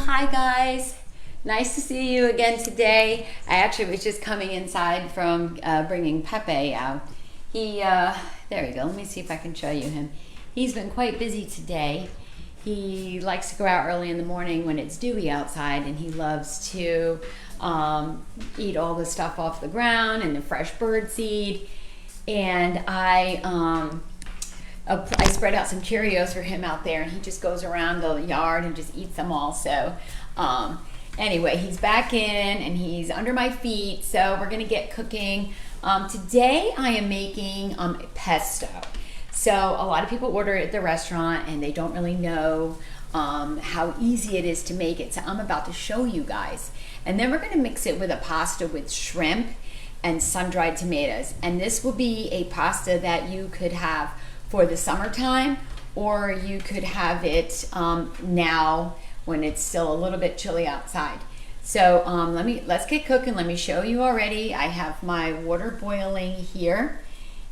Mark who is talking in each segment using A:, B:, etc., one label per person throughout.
A: Hi guys, nice to see you again today. I actually was just coming inside from bringing Pepe out. There we go, let me see if I can show you him. He's been quite busy today. He likes to go out early in the morning when it's dewy outside, and he loves to eat all the stuff off the ground and the fresh bird seed. And I spread out some Cheerios for him out there, and he just goes around the yard and just eats them all. So anyway, he's back in and he's under my feet, so we're gonna get cooking. Today I am making pesto. So a lot of people order it at the restaurant and they don't really know how easy it is to make it. So I'm about to show you guys. And then we're gonna mix it with a pasta with shrimp and sun-dried tomatoes. And this will be a pasta that you could have for the summertime, or you could have it now when it's still a little bit chilly outside. So let's get cooking. Let me show you already. I have my water boiling here,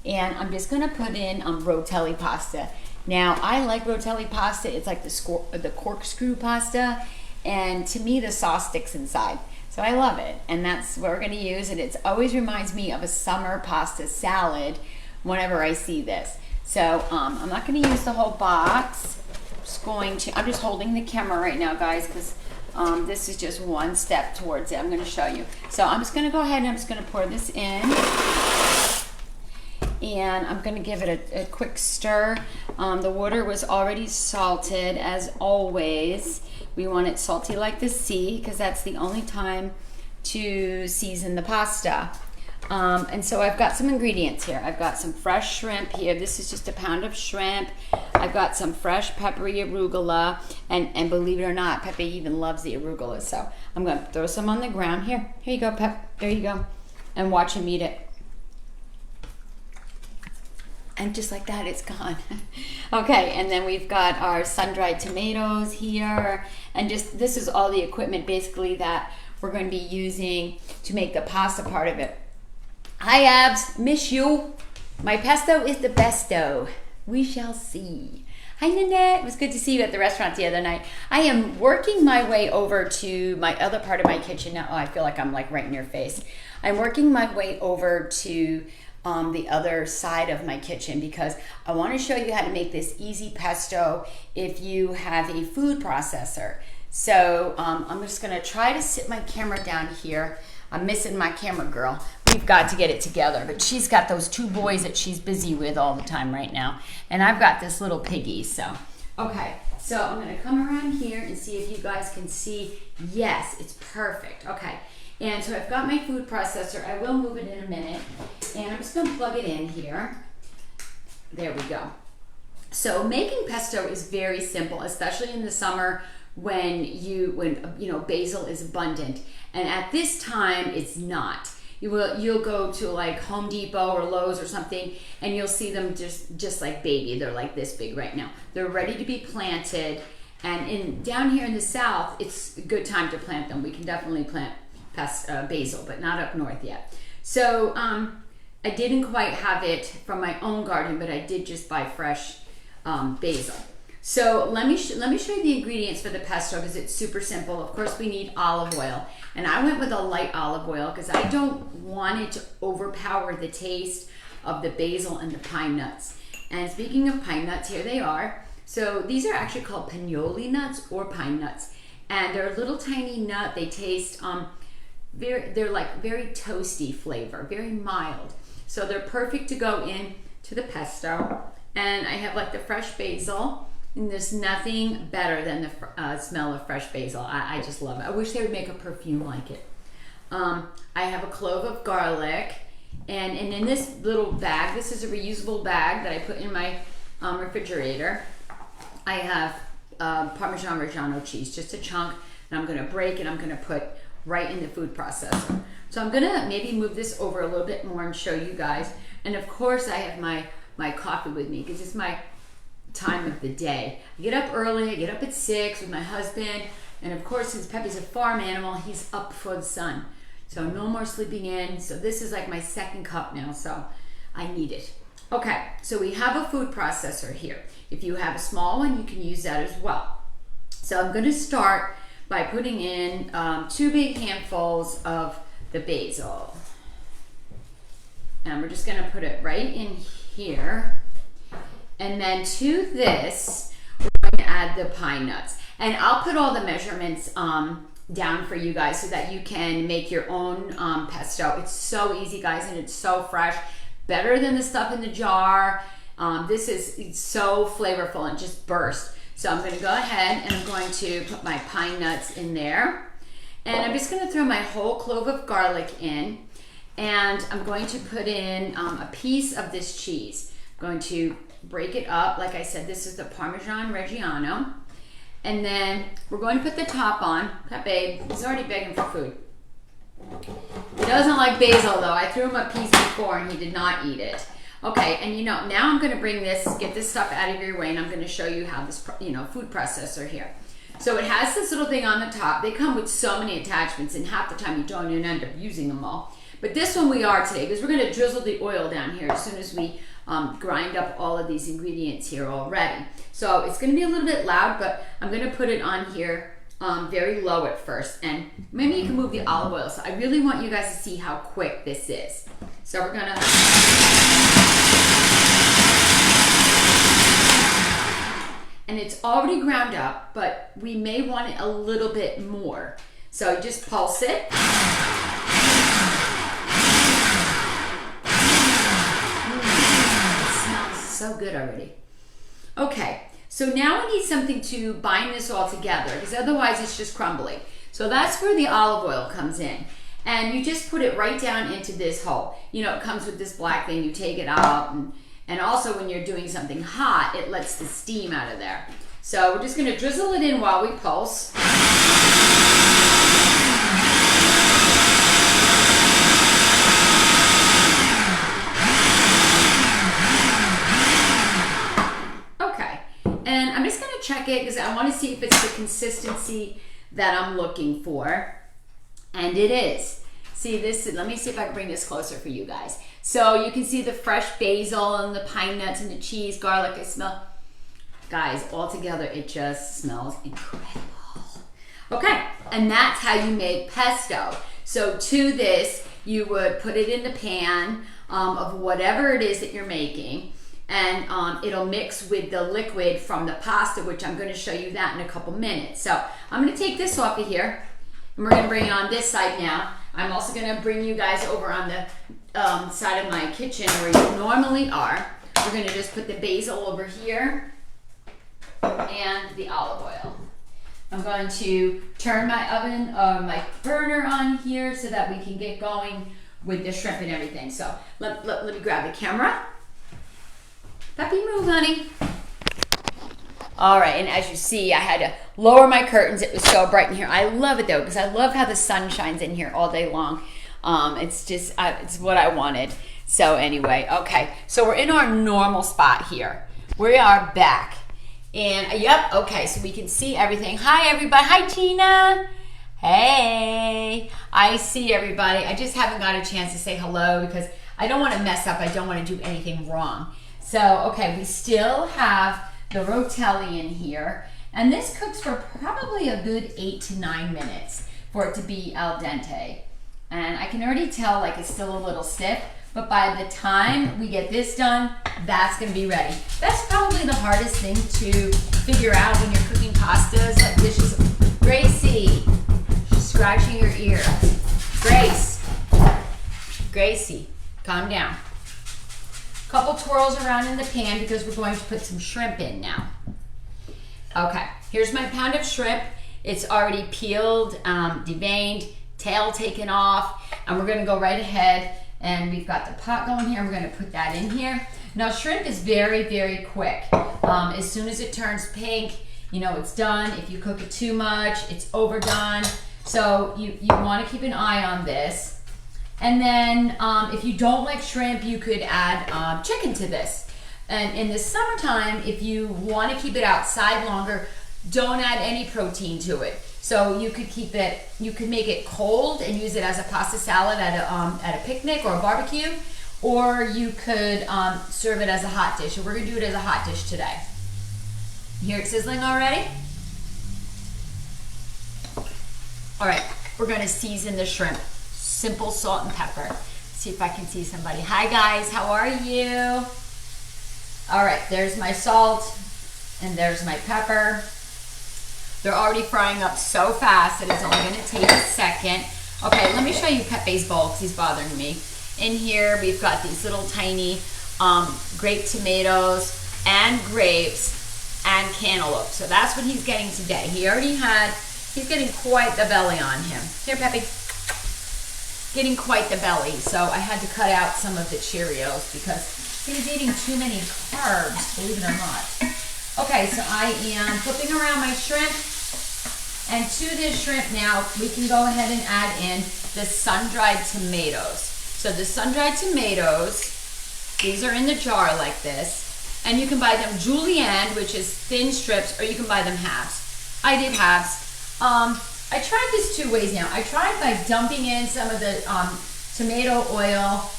A: and I'm just gonna put in rotelle pasta. Now I like rotelle pasta. It's like the corkscrew pasta, and to me the sauce sticks inside. So I love it, and that's what we're gonna use. And it always reminds me of a summer pasta salad whenever I see this. So I'm not going to use the whole box. I'm just holding the camera right now, guys, because this is just one step towards it. I'm going to show you. So I'm just going to go ahead and I'm just going to pour this in. And I'm going to give it a quick stir. The water was already salted, as always. We want it salty like the sea, because that's the only time to season the pasta. And so I've got some ingredients here. I've got some fresh shrimp here. This is just a pound of shrimp. I've got some fresh peppery arugula, and believe it or not, Pepe even loves the arugula. So I'm going to throw some on the ground. Here you go, Pep. There you go. And watch him eat it. And just like that, it's gone. Okay, and then we've got our sun-dried tomatoes here. And just, this is all the equipment basically that we're going to be using to make the pasta part of it. Hi Abs, miss you. My pesto is the besto. We shall see. Hi Nanette, it was good to see you at the restaurant the other night. I am working my way over to my other part of my kitchen now. Oh, I feel like I'm like right in your face. I'm working my way over to the other side of my kitchen because I want to show you how to make this easy pesto if you have a food processor. So I'm just gonna try to sit my camera down here. I'm missing my camera girl. We've got to get it together, but she's got those two boys that she's busy with all the time right now, and I've got this little piggy. So okay, so I'm gonna come around here and see if you guys can see. Yes, it's perfect. Okay, and so I've got my food processor. I will move it in a minute, and I'm just gonna plug it in here. There we go. So making pesto is very simple, especially in the summer when basil is abundant, and at this time it's not. You'll go to like Home Depot or Lowe's or something, and you'll see them just like baby. They're like this big right now. They're ready to be planted, and down here in the south, it's a good time to plant them. We can definitely plant basil, but not up north yet. So I didn't quite have it from my own garden, but I did just buy fresh basil. So let me show you the ingredients for the pesto because it's super simple. Of course, we need olive oil, and I went with a light olive oil because I don't want it to overpower the taste of the basil and the pine nuts. And speaking of pine nuts, here they are. So these are actually called pinoli nuts or pine nuts, and they're a little tiny nut. They taste they're like very toasty flavor, very mild. So they're perfect to go in to the pesto. And I have like the fresh basil. And there's nothing better than the smell of fresh basil. I just love it. I wish they would make a perfume like it. I have a clove of garlic. And in this little bag, this is a reusable bag that I put in my refrigerator. I have Parmesan Reggiano cheese, just a chunk. And I'm going to break it. I'm going to put right in the food processor. So I'm going to maybe move this over a little bit more and show you guys. And of course, I have my coffee with me because it's my time of the day. I get up early. I get up at 6 with my husband, and of course, since Pepe's a farm animal, he's up before the sun. So no more sleeping in. So this is like my second cup now, so I need it. Okay, so we have a food processor here. If you have a small one, you can use that as well. So I'm going to start by putting in 2 big handfuls of the basil. And we're just gonna put it right in here. And then to this, we're going to add the pine nuts. And I'll put all the measurements down for you guys so that you can make your own pesto. It's so easy, guys, and it's so fresh. Better than the stuff in the jar. This is so flavorful and just burst. So I'm gonna go ahead and I'm going to put my pine nuts in there. And I'm just gonna throw my whole clove of garlic in. And I'm going to put in a piece of this cheese. I'm going to break it up. Like I said, this is the Parmesan Reggiano. And then we're going to put the top on. That babe, he's already begging for food. He doesn't like basil though. I threw him a piece before and he did not eat it. Okay, and you know, now I'm gonna bring this, get this stuff out of your way, and I'm gonna show you how this, food processor here. So it has this little thing on the top. They come with so many attachments, and half the time you don't even end up using them all. But this one we are today, because we're gonna drizzle the oil down here as soon as we grind up all of these ingredients here already. So it's gonna be a little bit loud, but I'm gonna put it on here very low at first, and maybe you can move the olive oil. So I really want you guys to see how quick this is. So we're gonna, and it's already ground up, but we may want it a little bit more. So just pulse it. It smells so good already. Okay, so now we need something to bind this all together, because otherwise it's just crumbling. So that's where the olive oil comes in. And you just put it right down into this hole. You know, it comes with this black thing, you take it out, and also when you're doing something hot, it lets the steam out of there. So we're just gonna drizzle it in while we pulse. Okay, and I'm just gonna check it because I wanna see if it's the consistency that I'm looking for. And it is. See this, let me see if I can bring this closer for you guys. So you can see the fresh basil and the pine nuts and the cheese, garlic, I smell. Guys, all together, it just smells incredible. Okay, and that's how you make pesto. So to this, you would put it in the pan of whatever it is that you're making, and it'll mix with the liquid from the pasta, which I'm gonna show you that in a couple minutes. So I'm gonna take this off of here, and we're gonna bring it on this side now. I'm also gonna bring you guys over on the side of my kitchen where you normally are. We're gonna just put the basil over here and the olive oil. I'm going to turn my oven, my burner on here so that we can get going with the shrimp and everything. So let me grab the camera. Puppy, move, honey. All right, and as you see, I had to lower my curtains. It was so bright in here. I love it though, because I love how the sun shines in here all day long. It's just, it's what I wanted. So anyway, okay, so we're in our normal spot here. We are back. And yep, okay, so we can see everything. Hi everybody, hi Tina. Hey, I see everybody. I just haven't got a chance to say hello because I don't want to mess up. I don't want to do anything wrong. So, okay, we still have the rotelle in here, and this cooks for probably a good 8 to 9 minutes for it to be al dente. And I can already tell like it's still a little stiff, but by the time we get this done, that's gonna be ready. That's probably the hardest thing to figure out when you're cooking pastas like dishes. Gracie, she's scratching your ear. Gracie, calm down. Couple twirls around in the pan because we're going to put some shrimp in now. Okay, here's my pound of shrimp. It's already peeled, deveined, tail taken off, and we're gonna go right ahead, and we've got the pot going here. We're gonna put that in here. Now shrimp is very, very quick. As soon as it turns pink, you know it's done. If you cook it too much, it's overdone. So you wanna keep an eye on this. And then if you don't like shrimp, you could add chicken to this. And in the summertime, if you want to keep it outside longer, don't add any protein to it. So you could keep it, you could make it cold and use it as a pasta salad at a picnic or a barbecue, or you could serve it as a hot dish. And we're gonna do it as a hot dish today. You hear it sizzling already? All right, we're gonna season the shrimp. Simple salt and pepper. See if I can see somebody. Hi guys, how are you? All right, there's my salt and there's my pepper. They're already frying up so fast that it's only gonna take a second. Okay, let me show you Pepe's bowl because he's bothering me. In here, we've got these little tiny grape tomatoes and grapes and cantaloupe. So that's what he's getting today. He's getting quite the belly on him. Here, Pepe. Getting quite the belly. So I had to cut out some of the Cheerios because he was eating too many carbs, believe it or not. Okay, so I am flipping around my shrimp. And to this shrimp now, we can go ahead and add in the sun-dried tomatoes. So the sun-dried tomatoes, these are in the jar like this. And you can buy them julienne, which is thin strips, or you can buy them halves. I did halves. I tried this 2 ways now. I tried by dumping in some of the tomato oil,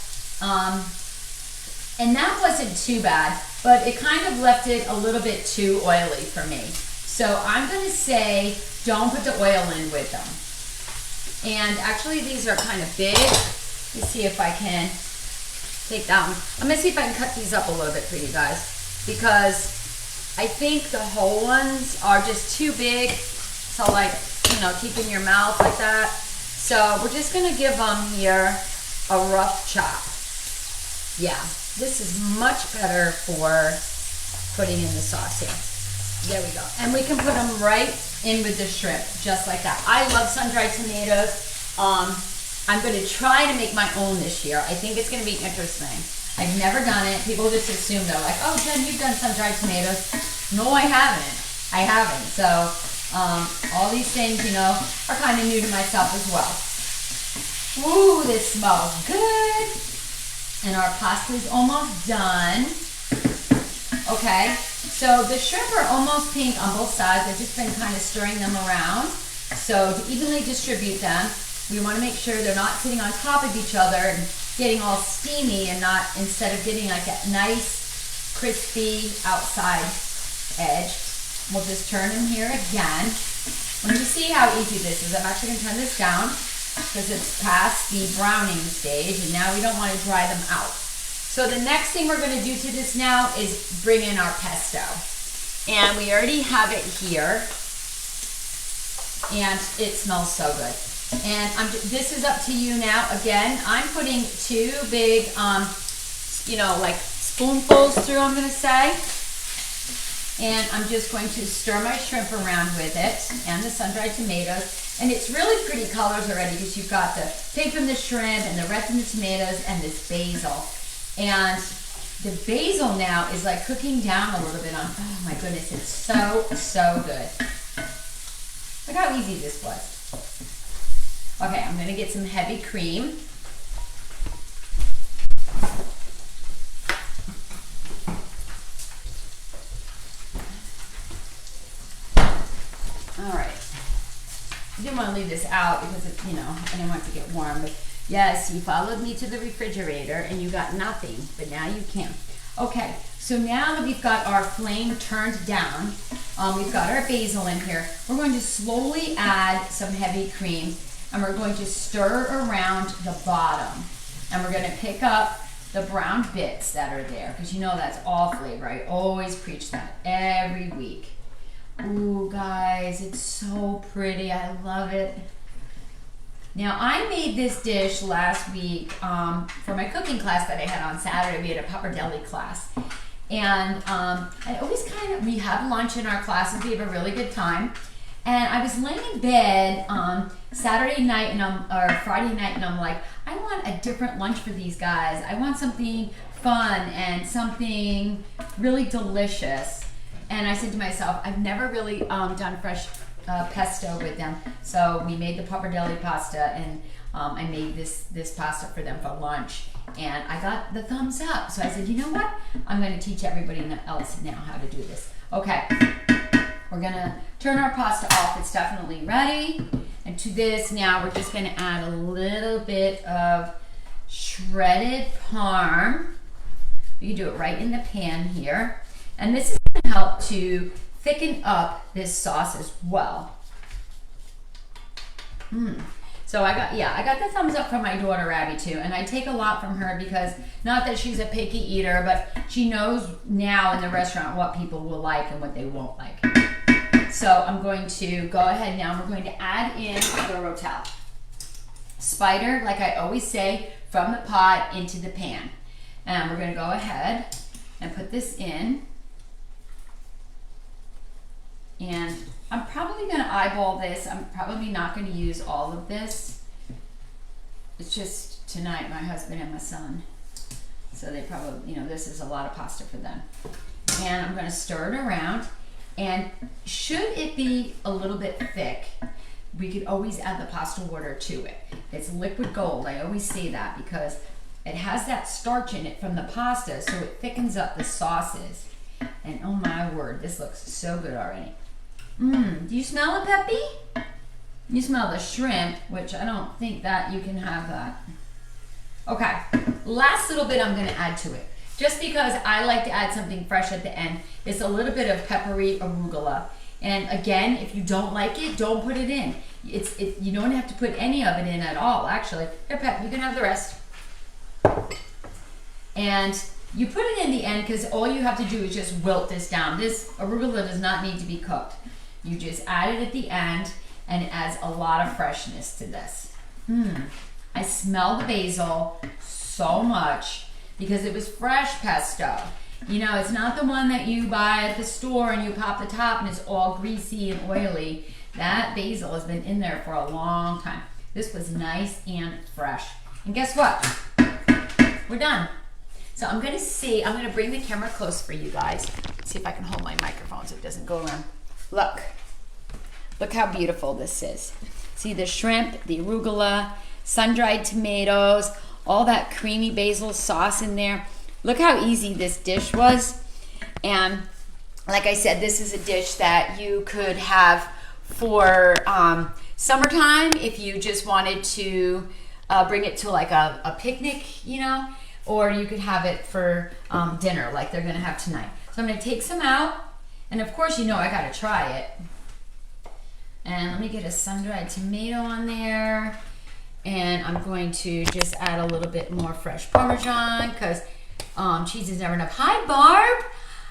A: and that wasn't too bad, but it kind of left it a little bit too oily for me. So I'm gonna say, don't put the oil in with them. And actually these are kind of big. Let me see if I can take that one. I'm gonna see if I can cut these up a little bit for you guys, because I think the whole ones are just too big. So like, you know, keep in your mouth like that. So we're just gonna give them here a rough chop. Yeah, this is much better for putting in the sauce here. There we go. And we can put them right in with the shrimp, just like that. I love sun-dried tomatoes. I'm gonna try to make my own this year. I think it's gonna be interesting. I've never done it. People just assume, they're like, oh, Jen, you've done sun-dried tomatoes. No, I haven't. I haven't. So all these things, you know, are kind of new to myself as well. Ooh, this smells good. And our pasta is almost done. Okay, so the shrimp are almost pink on both sides. I've just been kind of stirring them around. So to evenly distribute them, we want to make sure they're not sitting on top of each other and getting all steamy, and not, instead of getting like a nice crispy outside edge. We'll just turn them here again. When you see how easy this is, I'm actually going to turn this down because it's past the browning stage, and now we don't want to dry them out. So the next thing we're going to do to this now is bring in our pesto. And we already have it here. And it smells so good. And this is up to you now. Again, I'm putting 2 big, you know, like spoonfuls through, I'm going to say. And I'm just going to stir my shrimp around with it and the sun-dried tomatoes. And it's really pretty colors already, because you've got the pink from the shrimp and the red from the tomatoes and this basil. And the basil now is like cooking down a little bit on, oh my goodness, it's so, so good. Look how easy this was. Okay, I'm gonna get some heavy cream. All right. I didn't want to leave this out because, it, you know, I didn't want it to get warm. But yes, you followed me to the refrigerator and you got nothing, but now you can. Okay, so now that we've got our flame turned down, we've got our basil in here, we're going to slowly add some heavy cream, and we're going to stir around the bottom. And we're going to pick up the brown bits that are there, because you know that's all flavor. I always preach that every week. Ooh, guys, it's so pretty. I love it. Now, I made this dish last week for my cooking class that I had on Saturday. We had a pappardelle class. And I always we have lunch in our classes. We have a really good time. And I was laying in bed Saturday night or Friday night, and I'm like, I want a different lunch for these guys. I want something fun and something really delicious. And I said to myself, I've never really done fresh pesto with them. So we made the pappardelle pasta, and I made this pasta for them for lunch. And I got the thumbs up. So I said, you know what? I'm going to teach everybody else now how to do this. Okay, we're going to turn our pasta off. It's definitely ready. And to this now, we're just going to add a little bit of shredded parm. You can do it right in the pan here. And this is going to help to thicken up this sauce as well. So I got the thumbs up from my daughter Abby too, and I take a lot from her because not that she's a picky eater, but she knows now in the restaurant what people will like and what they won't like. So I'm going to go ahead now. We're going to add in the rotelle. Spider, like I always say, from the pot into the pan. And we're going to go ahead and put this in. And I'm probably going to eyeball this. I'm probably not going to use all of this. It's just tonight, my husband and my son. So they probably, this is a lot of pasta for them. And I'm going to stir it around. And should it be a little bit thick, we could always add the pasta water to it. It's liquid gold. I always say that because it has that starch in it from the pasta, so it thickens up the sauces. And oh my word, this looks so good already. Do you smell it, Peppy? You smell the shrimp, which I don't think that you can have that. Okay, last little bit I'm gonna add to it. Just because I like to add something fresh at the end. It's a little bit of peppery arugula. And again, if you don't like it, don't put it in. You don't have to put any of it in at all, actually. Here, Pep, you can have the rest. And you put it in the end because all you have to do is just wilt this down. This arugula does not need to be cooked. You just add it at the end and it adds a lot of freshness to this. I smell the basil so much because it was fresh pesto. It's not the one that you buy at the store and you pop the top and it's all greasy and oily. That basil has been in there for a long time. This was nice and fresh. And guess what? We're done. So I'm gonna bring the camera close for you guys. See if I can hold my microphone so it doesn't go around. Look how beautiful this is. See the shrimp, the arugula, sun-dried tomatoes, all that creamy basil sauce in there. Look how easy this dish was. And like I said, this is a dish that you could have for summertime if you just wanted to bring it to like a picnic, or you could have it for dinner like they're gonna have tonight. So I'm gonna take some out, and of course I gotta try it. And let me get a sun-dried tomato on there, and I'm going to just add a little bit more fresh Parmesan because cheese is never enough. Hi, Barb.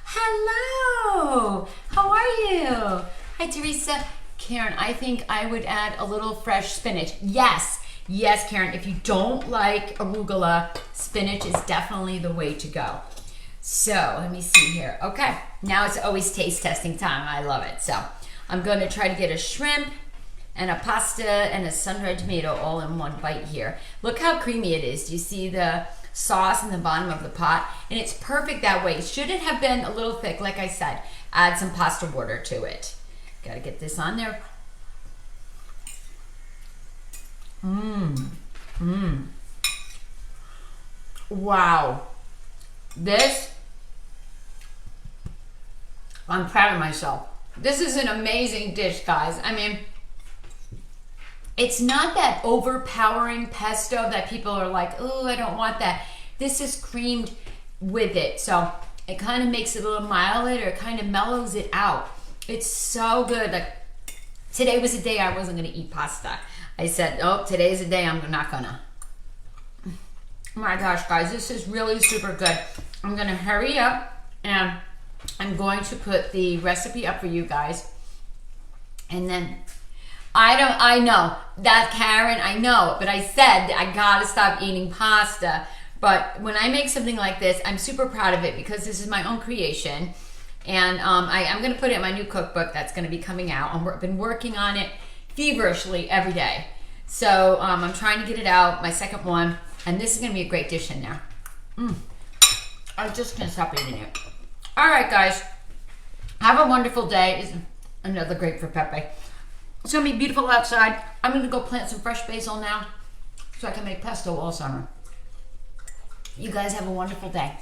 A: Hello. How are you? Hi, Teresa. Karen, I think I would add a little fresh spinach. Yes, Karen. If you don't like arugula, spinach is definitely the way to go. So let me see here. Okay, now it's always taste testing time. I love it. So I'm going to try to get a shrimp and a pasta and a sun-dried tomato all in one bite here. Look how creamy it is. Do you see the sauce in the bottom of the pot? And it's perfect that way. Should it have been a little thick, like I said, add some pasta water to it. Got to get this on there. Wow. I'm proud of myself. This is an amazing dish, guys. I mean, it's not that overpowering pesto that people are like, oh, I don't want that. This is creamed with it. So it kind of makes it a little milder, or it kind of mellows it out. It's so good. Like, today was a day I wasn't going to eat pasta. I said, oh, today's a day I'm not going to. Oh my gosh, guys, this is really super good. I'm going to hurry up and I'm going to put the recipe up for you guys. And then I know that, Karen, I know, but I said I gotta stop eating pasta. But when I make something like this, I'm super proud of it because this is my own creation. And I'm gonna put it in my new cookbook that's gonna be coming out. I've been working on it feverishly every day. So I'm trying to get it out, my second one. And this is gonna be a great dish in there. I just can't stop eating it. All right, guys, have a wonderful day. It's another grape for Pepe. It's gonna be beautiful outside. I'm gonna go plant some fresh basil now so I can make pesto all summer. You guys have a wonderful day.